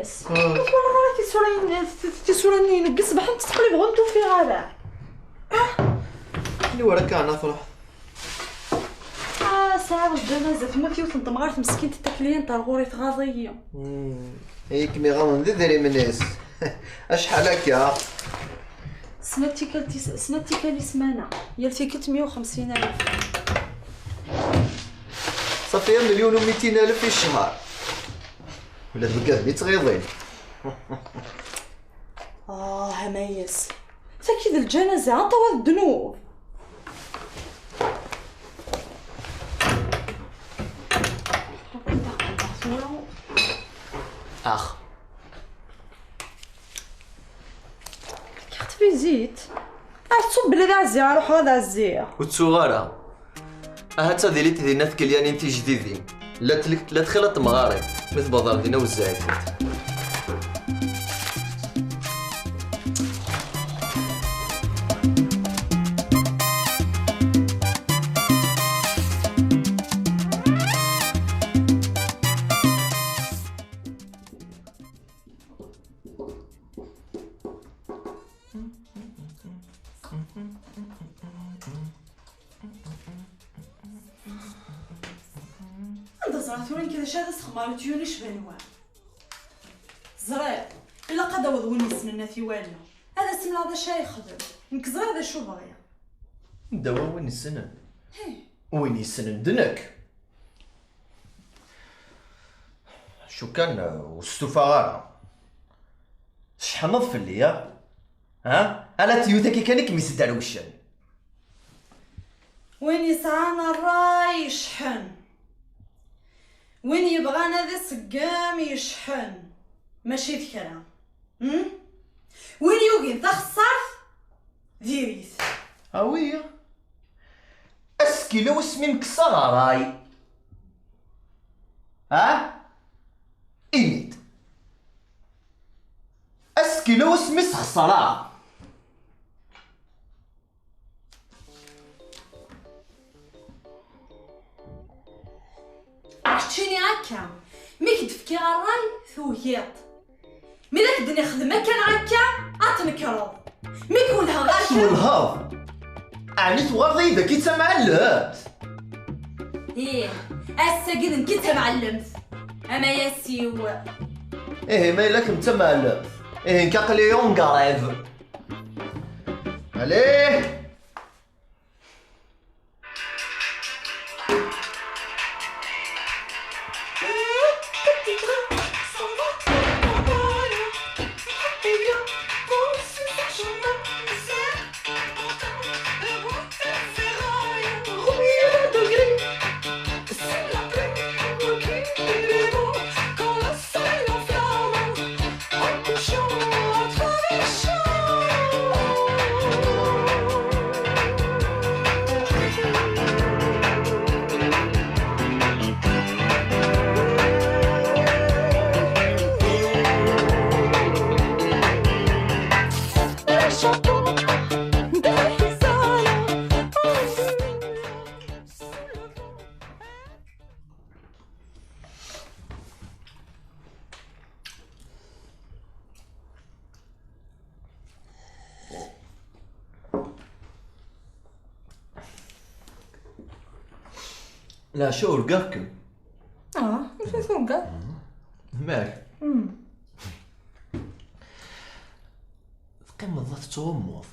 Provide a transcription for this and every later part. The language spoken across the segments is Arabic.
مياس والله تيسوراني ينقص بحال تقلب غنتو في غابة. اللي وراك انا فرح. ساعة الجنازة تما فيوت نطمغارت مسكين تاكلين تاع الغوريت غازية. هيك مي غامض ندري من الناس. اشحال هكا؟ سنتي كالي سمانة هي الفيكلت 150,000. صافي 1,200,000 في الشهر. ولا تبقى بني تغيظين. مياس تاكيد الجنازة عن طوال الذنوب. اخ كيخت فيزيت تصب بلي ذا الزيار روح هذا الزيار وتصغارها هاتا ديليتي دينا تكليان انت جديدين لا تخلط مغاري مثل بازار دينا والزايد. انت زرعت وين كذا شاد سخمار تيوني شبانوا زرع الا قدا وين السنه في والنا هذا سمع هذا شي يخدم انك زرع هذا شو باغي دوا وين السنن وين السنن دنك شو كان وستوفا غارة شحال نظف ليا ها الا تيوتا كي كانك ميسد على وشان وين يسعانا الراي يشحن وين يبغانا ذا سقام يشحن ماشي ذكرى وين يوقين تخسر ديريت اويا اسكي لو اسمي مكسر راي ها ايد اسكي لو اسمي سخسرا عرفتيني هكا ميك تفكي الراي ثوهيط مي داك الدنيا خدمه كان هكا اتنكرض ميك ولها غاشا والهاف عني تغرضي اذا كي تمعلمت الساقد انك معلمت اما يا سيو ما لك انت معلم نكاقلي يوم قريب عليه لا شو رقاكم شو رقاك مالك قيم الضغط تغمض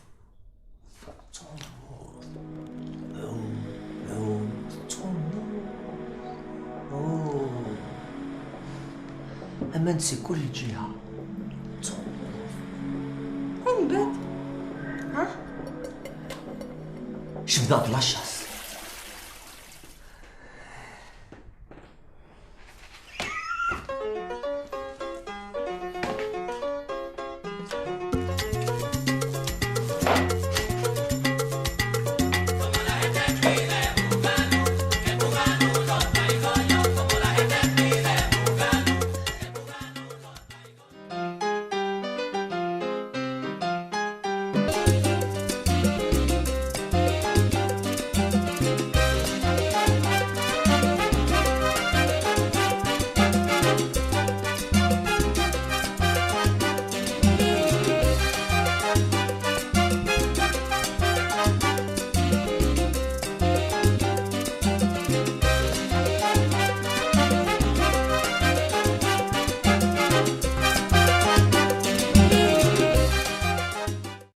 اما نسي كل جهه من بعد شبدا بلاشاس